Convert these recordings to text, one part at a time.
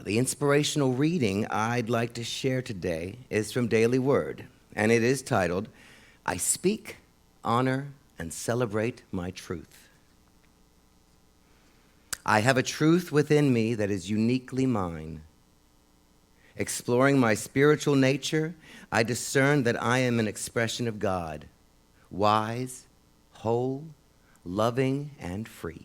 The inspirational reading I'd like to share today is from Daily Word, and it is titled, I Speak, Honor, and Celebrate My Truth. I have a truth within me that is uniquely mine. Exploring my spiritual nature, I discern that I am an expression of God, wise, whole, loving, and free.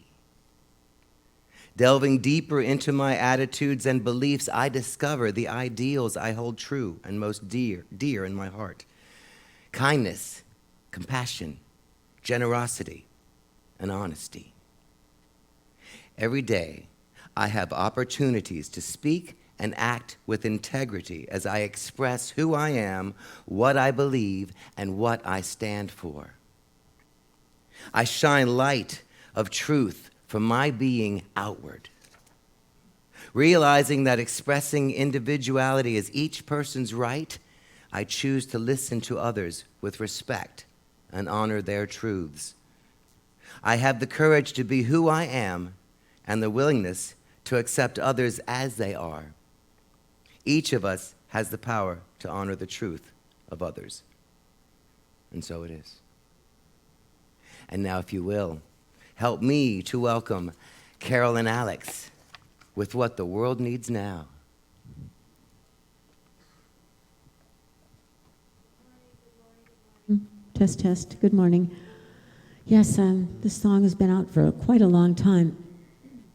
Delving deeper into my attitudes and beliefs, I discover the ideals I hold true and most dear in my heart. Kindness, compassion, generosity, and honesty. Every day, I have opportunities to speak and act with integrity as I express who I am, what I believe, and what I stand for. I shine light of truth from my being outward. Realizing that expressing individuality is each person's right, I choose to listen to others with respect and honor their truths. I have the courage to be who I am and the willingness to accept others as they are. Each of us has the power to honor the truth of others. And so it is. And now, if you will, help me to welcome Carol and Alex with What the World Needs Now. Test, test. Good morning. Yes, this song has been out for quite a long time,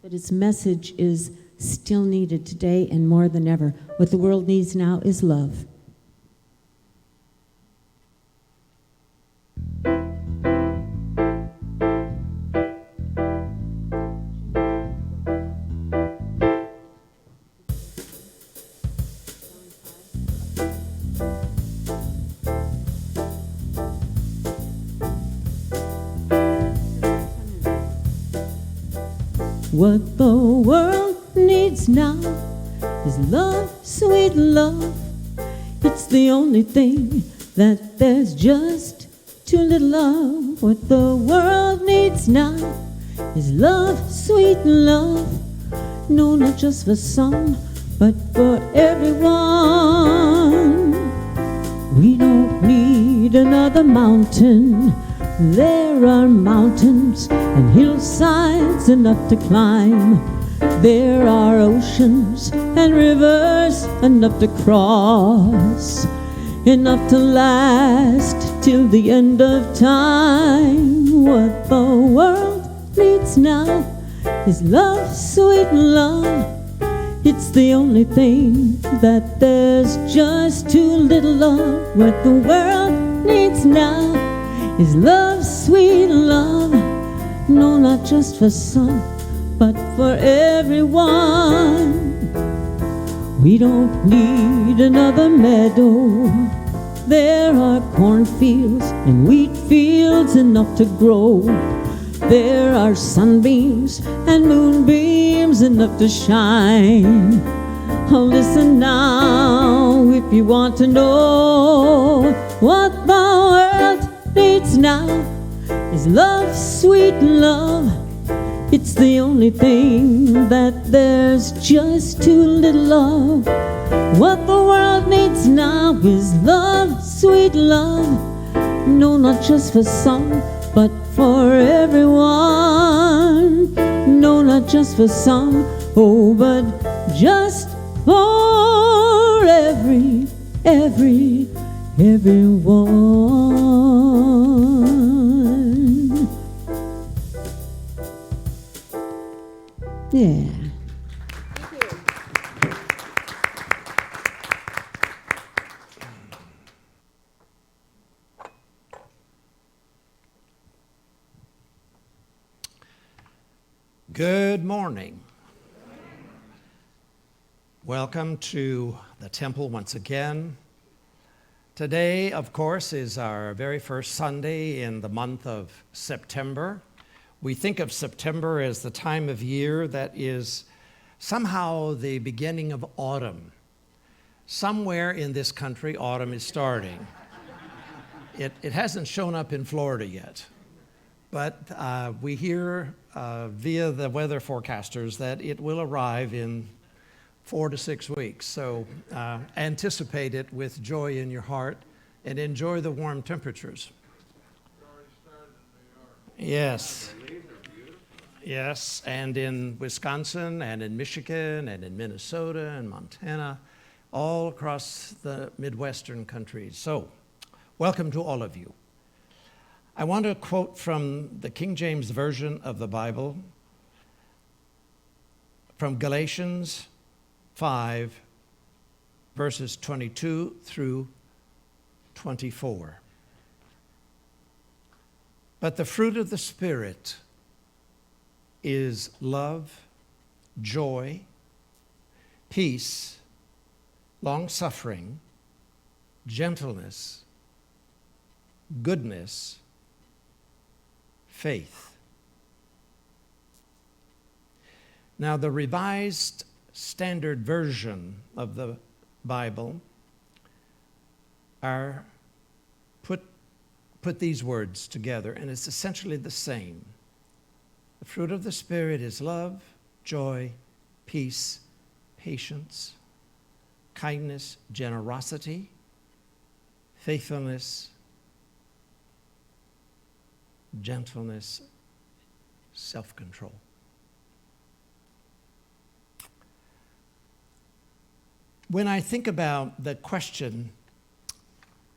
but its message is still needed today and more than ever. What the world needs now is love. What the world needs now is love, sweet love. It's the only thing that there's just too little of. What the world needs now is love, sweet love. No, not just for some, but for everyone. We don't need another mountain. There are mountains and hillsides enough to climb. There are oceans and rivers enough to cross, enough to last till the end of time. What the world needs now is love, sweet love. It's the only thing that there's just too little of. What the world needs now is love, sweet love. No, not just for some, but for everyone. We don't need another meadow. There are cornfields and wheat fields enough to grow. There are sunbeams and moonbeams enough to shine. Oh, listen now if you want to know what the world needs now is love, sweet love. It's the only thing that there's just too little of. What the world needs now is love, sweet love. No, not just for some, but for everyone. No, not just for some, oh, but just for everyone. Yeah. Good morning. Welcome to the temple once again. Today, of course, is our very first Sunday in the month of September. We think of September as the time of year that is somehow the beginning of autumn. Somewhere in this country, autumn is starting. It hasn't shown up in Florida yet, but we hear via the weather forecasters that it will arrive in 4 to 6 weeks. So anticipate it with joy in your heart and enjoy the warm temperatures. Yes. Yes, and in Wisconsin and in Michigan and in Minnesota and Montana, all across the Midwestern countries. So, welcome to all of you. I want to quote from the King James Version of the Bible, from Galatians 5, verses 22 through 24. But the fruit of the Spirit is love, joy, peace, long-suffering, gentleness, goodness, faith. Now, the Revised Standard Version of the Bible put these words together, and it's essentially the same. The fruit of the Spirit is love, joy, peace, patience, kindness, generosity, faithfulness, gentleness, self-control. When I think about the question,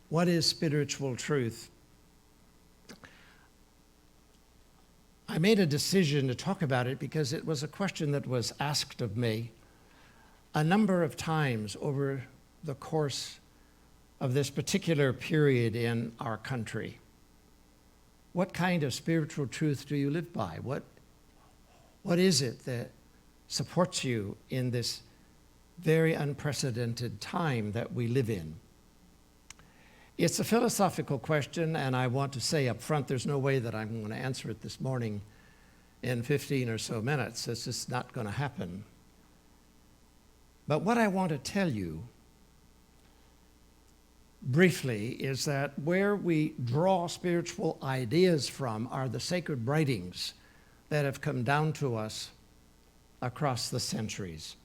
what is spiritual truth? I made a decision to talk about it because it was a question that was asked of me a number of times over the course of this particular period in our country. What kind of spiritual truth do you live by? What is it that supports you in this very unprecedented time that we live in? It's a philosophical question, and I want to say up front, there's no way that I'm going to answer it this morning in 15 or so minutes. It's just not going to happen. But what I want to tell you briefly is that where we draw spiritual ideas from are the sacred writings that have come down to us across the centuries.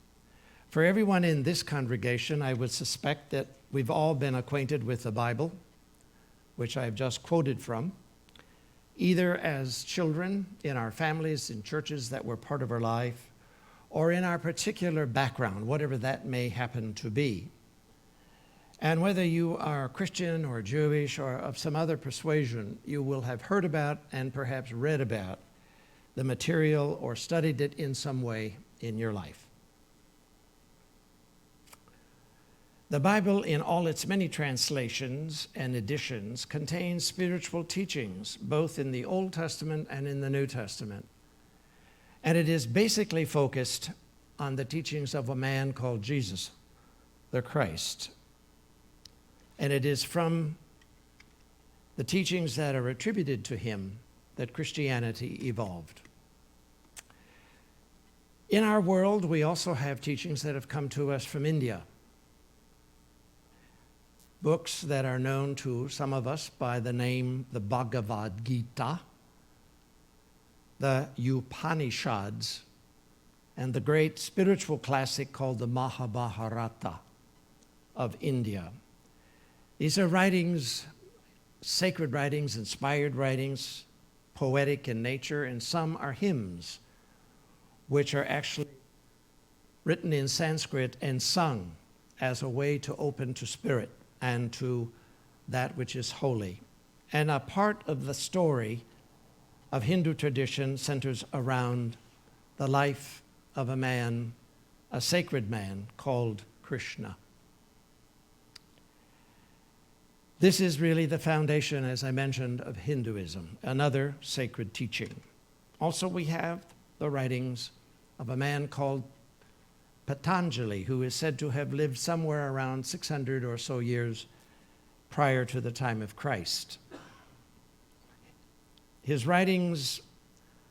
For everyone in this congregation, I would suspect that we've all been acquainted with the Bible, which I've just quoted from, either as children in our families, in churches that were part of our life, or in our particular background, whatever that may happen to be. And whether you are Christian or Jewish or of some other persuasion, you will have heard about and perhaps read about the material or studied it in some way in your life. The Bible, in all its many translations and editions, contains spiritual teachings, both in the Old Testament and in the New Testament. And it is basically focused on the teachings of a man called Jesus, the Christ. And it is from the teachings that are attributed to him that Christianity evolved. In our world, we also have teachings that have come to us from India. Books that are known to some of us by the name the Bhagavad Gita, the Upanishads, and the great spiritual classic called the Mahabharata of India. These are writings, sacred writings, inspired writings, poetic in nature, and some are hymns, which are actually written in Sanskrit and sung as a way to open to spirit and to that which is holy. And a part of the story of Hindu tradition centers around the life of a man, a sacred man called Krishna. This is really the foundation, as I mentioned, of Hinduism, another sacred teaching. Also, we have the writings of a man called Patanjali, who is said to have lived somewhere around 600 or so years prior to the time of Christ. His writings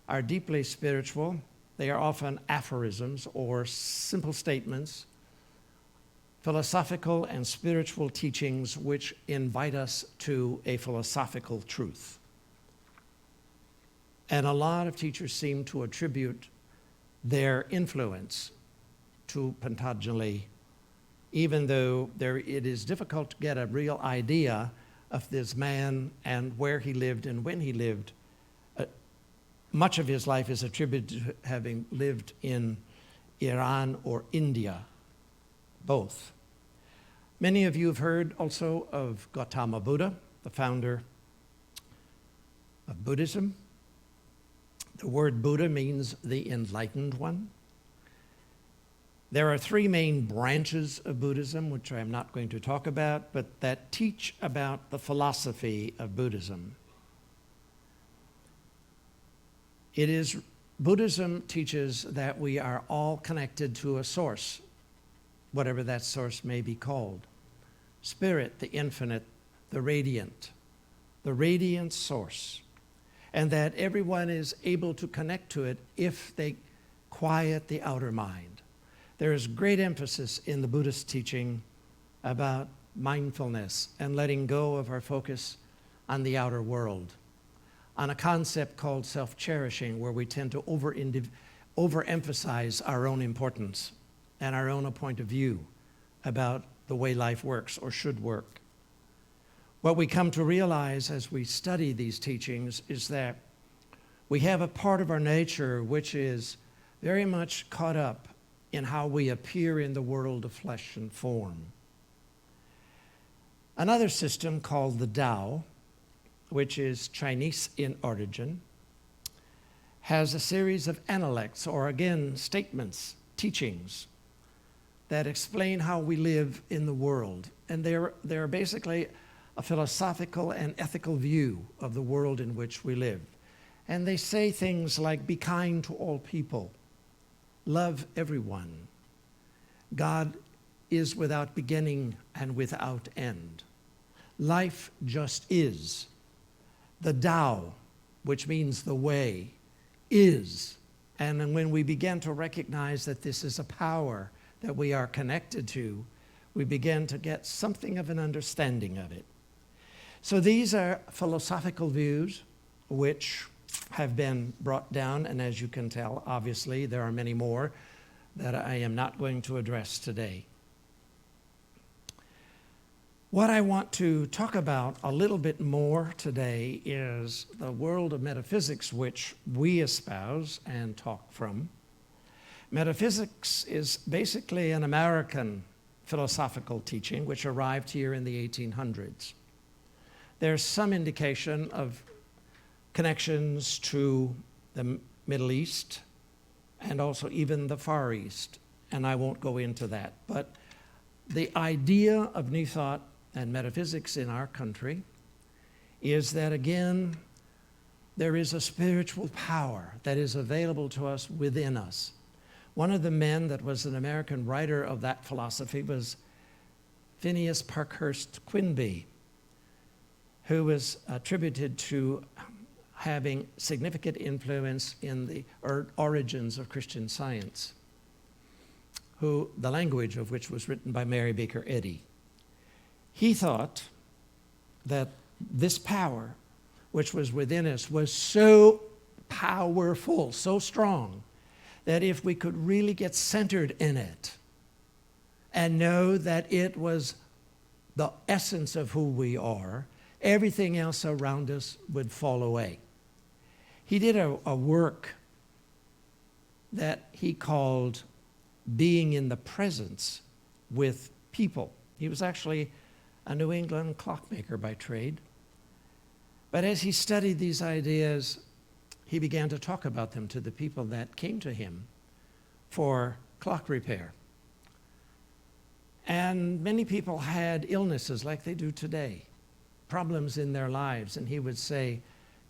are deeply spiritual. They are often aphorisms or simple statements, philosophical and spiritual teachings which invite us to a philosophical truth. And a lot of teachers seem to attribute their influence to Patanjali, even though it is difficult to get a real idea of this man and where he lived and when he lived. Much of his life is attributed to having lived in Iran or India, both. Many of you have heard also of Gautama Buddha, the founder of Buddhism. The word Buddha means the enlightened one. There are three main branches of Buddhism, which I am not going to talk about, but that teach about the philosophy of Buddhism. Buddhism teaches that we are all connected to a source, whatever that source may be called. Spirit, the infinite, the radiant source. And that everyone is able to connect to it if they quiet the outer mind. There is great emphasis in the Buddhist teaching about mindfulness and letting go of our focus on the outer world, on a concept called self-cherishing, where we tend to overemphasize our own importance and our own point of view about the way life works or should work. What we come to realize as we study these teachings is that we have a part of our nature which is very much caught up in how we appear in the world of flesh and form. Another system called the Tao, which is Chinese in origin, has a series of analects, or again, statements, teachings, that explain how we live in the world. And they're basically a philosophical and ethical view of the world in which we live. And they say things like, be kind to all people, love everyone. God is without beginning and without end. Life just is. The Tao, which means the way, is. And when we begin to recognize that this is a power that we are connected to, we begin to get something of an understanding of it. So these are philosophical views which have been brought down, and as you can tell, obviously, there are many more that I am not going to address today. What I want to talk about a little bit more today is the world of metaphysics, which we espouse and talk from. Metaphysics is basically an American philosophical teaching which arrived here in the 1800s. There's some indication of connections to the Middle East and also even the Far East, and I won't go into that. But the idea of New Thought and metaphysics in our country is that, again, there is a spiritual power that is available to us within us. One of the men that was an American writer of that philosophy was Phineas Parkhurst Quimby, who was attributed to having significant influence in the origins of Christian Science, the language of which was written by Mary Baker Eddy. He thought that this power, which was within us, was so powerful, so strong, that if we could really get centered in it and know that it was the essence of who we are, everything else around us would fall away. He did a work that he called Being in the Presence with People. He was actually a New England clockmaker by trade. But as he studied these ideas, he began to talk about them to the people that came to him for clock repair. And many people had illnesses like they do today, problems in their lives, and he would say,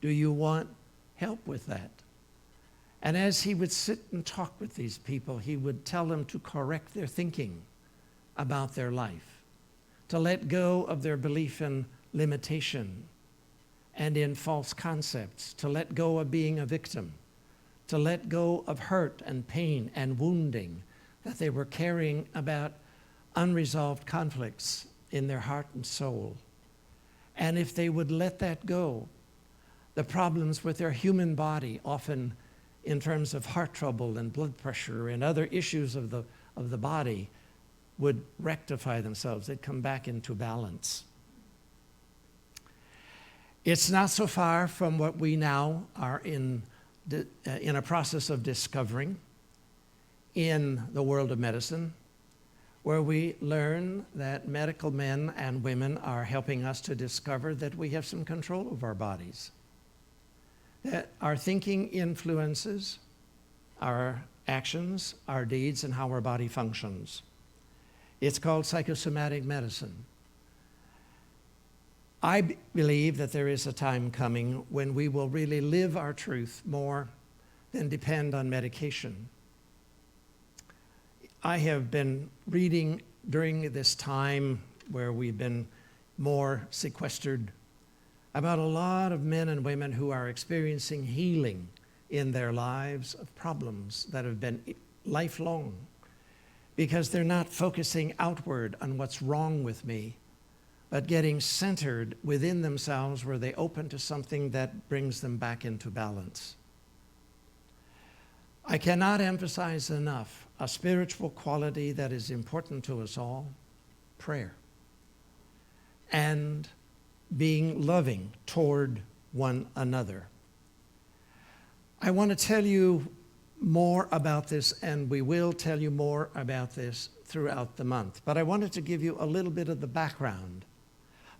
do you want help with that? And as he would sit and talk with these people, he would tell them to correct their thinking about their life, to let go of their belief in limitation and in false concepts, to let go of being a victim, to let go of hurt and pain and wounding that they were carrying about unresolved conflicts in their heart and soul. And if they would let that go, the problems with their human body, often in terms of heart trouble and blood pressure and other issues of of the body would rectify themselves. They'd come back into balance. It's not so far from what we now are in a process of discovering in the world of medicine, where we learn that medical men and women are helping us to discover that we have some control over our bodies, that our thinking influences our actions, our deeds, and how our body functions. It's called psychosomatic medicine. I believe that there is a time coming when we will really live our truth more than depend on medication. I have been reading during this time where we've been more sequestered about a lot of men and women who are experiencing healing in their lives of problems that have been lifelong, because they're not focusing outward on what's wrong with me, but getting centered within themselves where they open to something that brings them back into balance. I cannot emphasize enough a spiritual quality that is important to us all: prayer and being loving toward one another. I want to tell you more about this, and we will tell you more about this throughout the month. But I wanted to give you a little bit of the background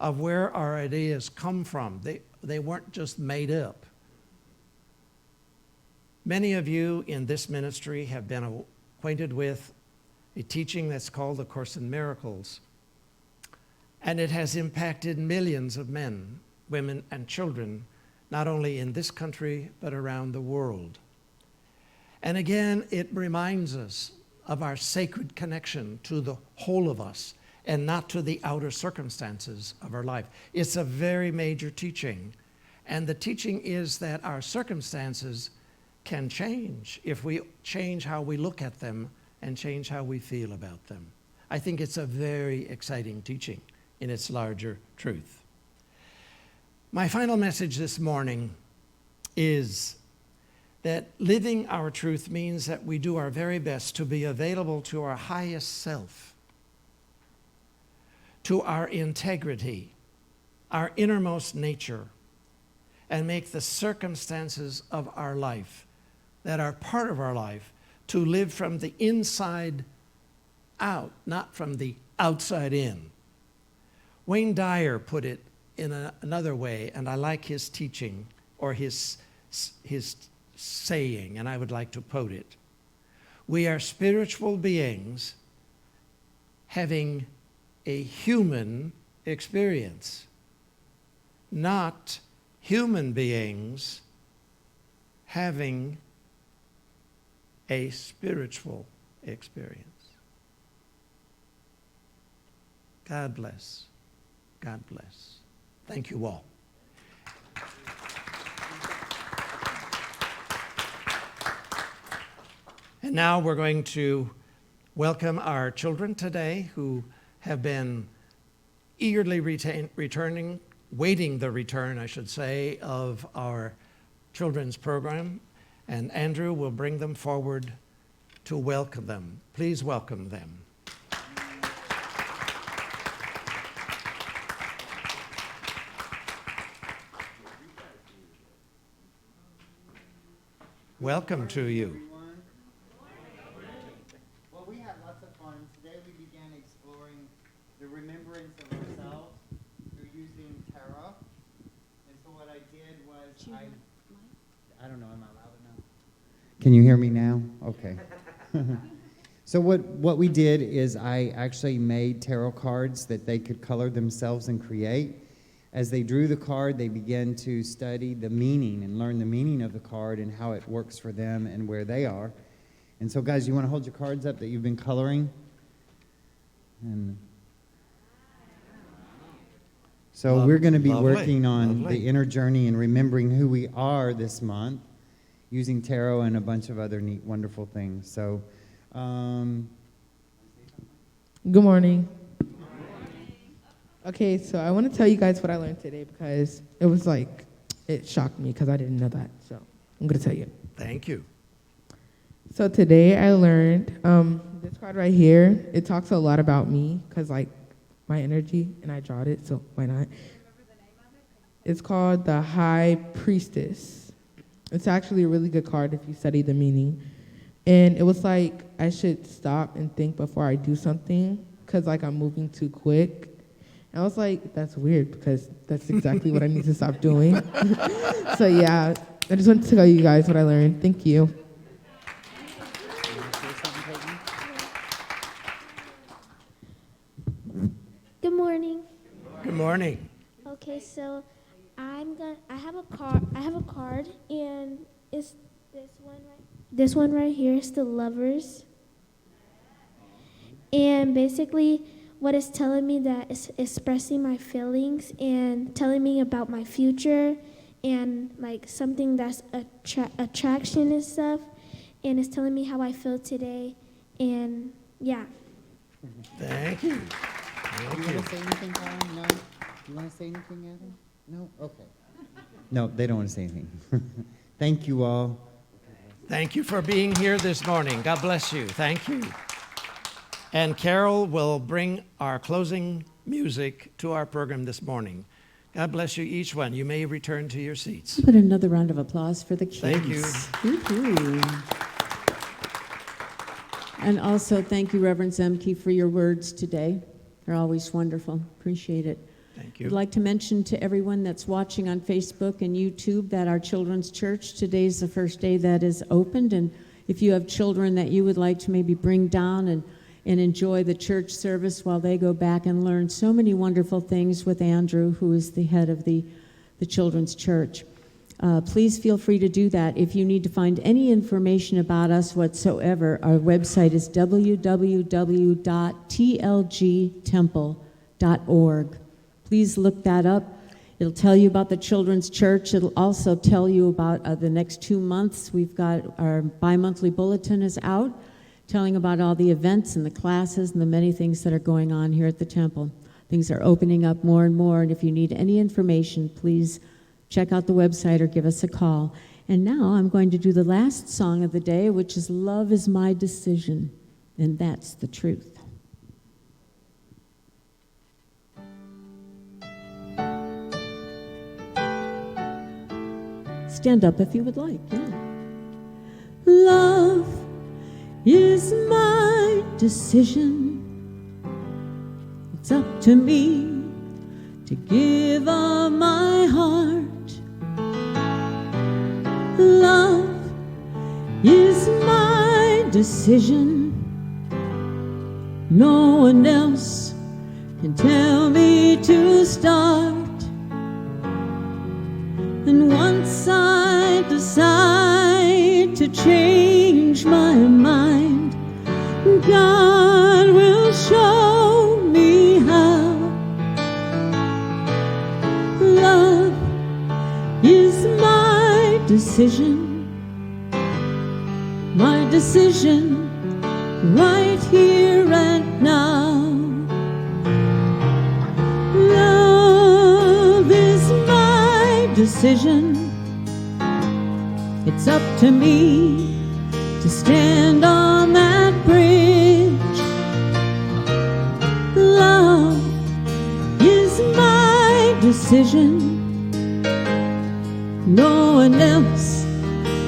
of where our ideas come from. They weren't just made up. Many of you in this ministry have been acquainted with a teaching that's called the Course in Miracles. And it has impacted millions of men, women, and children, not only in this country, but around the world. And again, it reminds us of our sacred connection to the whole of us and not to the outer circumstances of our life. It's a very major teaching. And the teaching is that our circumstances can change if we change how we look at them and change how we feel about them. I think it's a very exciting teaching in its larger truth. My final message this morning is that living our truth means that we do our very best to be available to our highest self, to our integrity, our innermost nature, and make the circumstances of our life that are part of our life to live from the inside out, not from the outside in. Wayne Dyer put it in another way, and I like his teaching or his saying, and I would like to quote it. We are spiritual beings having a human experience, not human beings having a spiritual experience. God bless. God bless. Thank you all. And now we're going to welcome our children today who have been eagerly waiting the return, I should say, of our children's program. And Andrew will bring them forward to welcome them. Please welcome them. Welcome to you. Well, we had lots of fun. Today we began exploring the remembrance of ourselves through using tarot. And so what I did was I don't know, am I loud enough? Can you hear me now? Okay. So what we did is I actually made tarot cards that they could color themselves and create. As they drew the card, they began to study the meaning and learn the meaning of the card and how it works for them and where they are. And so, guys, you want to hold your cards up that you've been coloring? And so we're going to be working on the inner journey and remembering who we are this month using tarot and a bunch of other neat, wonderful things. So, Good morning. Okay, so I want to tell you guys what I learned today because it was like, it shocked me because I didn't know that. So I'm going to tell you. Thank you. So today I learned This card right here, it talks a lot about me because, like, my energy, and I drawed it, so why not? It's called the High Priestess. It's actually a really good card if you study the meaning. And it was like I should stop and think before I do something because, like, I'm moving too quick. And I was like, that's weird because that's exactly what I need to stop doing. So, yeah, I just wanted to tell you guys what I learned. Thank you. Good morning. Good morning. Okay, so I have a card, and it's this one right here is the Lovers. And basically, what it's telling me that it's expressing my feelings and telling me about my future and like something that's attraction and stuff. And it's telling me how I feel today. And yeah. Thank you. You want to say anything, Karen? No? You want to say anything, Adam? No? Okay. No, they don't want to say anything. Thank you all. Thank you for being here this morning. God bless you. Thank you. And Carol will bring our closing music to our program this morning. God bless you, each one. You may return to your seats. Put another round of applause for the kids. Thank you. Woo-hoo. And also, thank you, Reverend Zemke, for your words today. They're always wonderful. Appreciate it. Thank you. I'd like to mention to everyone that's watching on Facebook and YouTube that our children's church, today's the first day that is opened. And if you have children that you would like to maybe bring down and enjoy the church service while they go back and learn so many wonderful things with Andrew, who is the head of the children's church. Please feel free to do that. If you need to find any information about us whatsoever, our website is www.tlgtemple.org. Please look that up. It'll tell you about the children's church. It'll also tell you about the next 2 months. We've got our bi-monthly bulletin is out, telling about all the events and the classes and the many things that are going on here at the temple. Things are opening up more and more, and if you need any information, please check out the website or give us a call. And now I'm going to do the last song of the day, which is Love is My Decision, and that's the truth. Stand up if you would like, yeah. Love is my decision. It's up to me to give of my heart. Love is my decision. No one else can tell me to start. And once I decide to change my mind, God will show me how. Love is my decision right here and now. Love is my decision. It's up to me to stand on that bridge. Love is my decision. No one else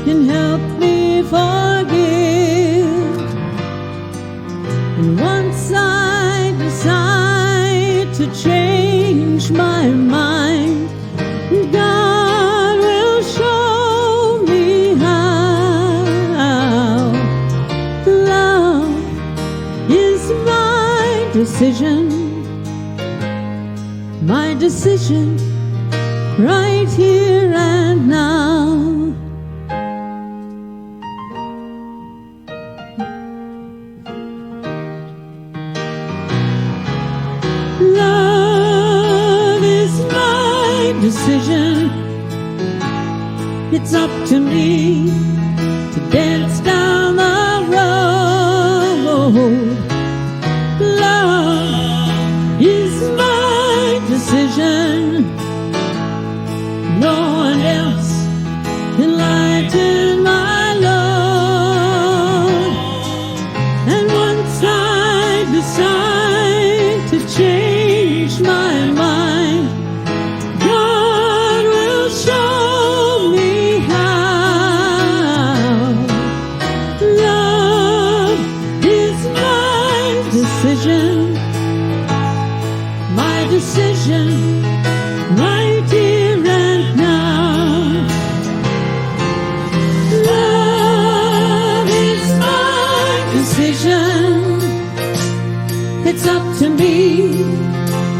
can help me forgive. And once I decide to change my mind, God will show me how. Love is my decision right here and now. Love is my decision. It's up to me to dance down the road. Love is my decision. No one else can lighten my load. And once decision, my decision, right here and now. Love is my decision. It's up to me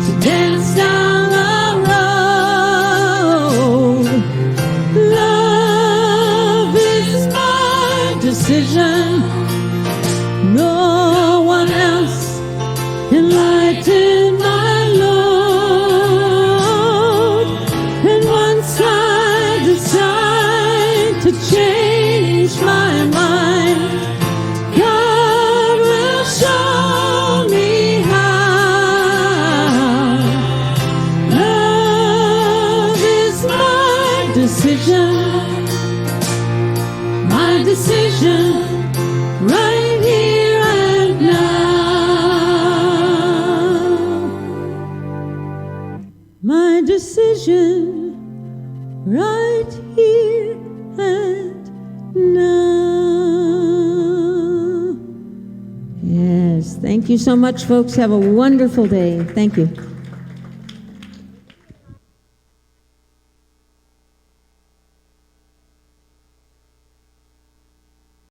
to dance down the road. Love is my decision. No one else can lighten my load. And once I decide to change my mind, God will show me how. Love is my decision, right here and now. My decision, right here and now. Yes, thank you so much, folks. Have a wonderful day. Thank you.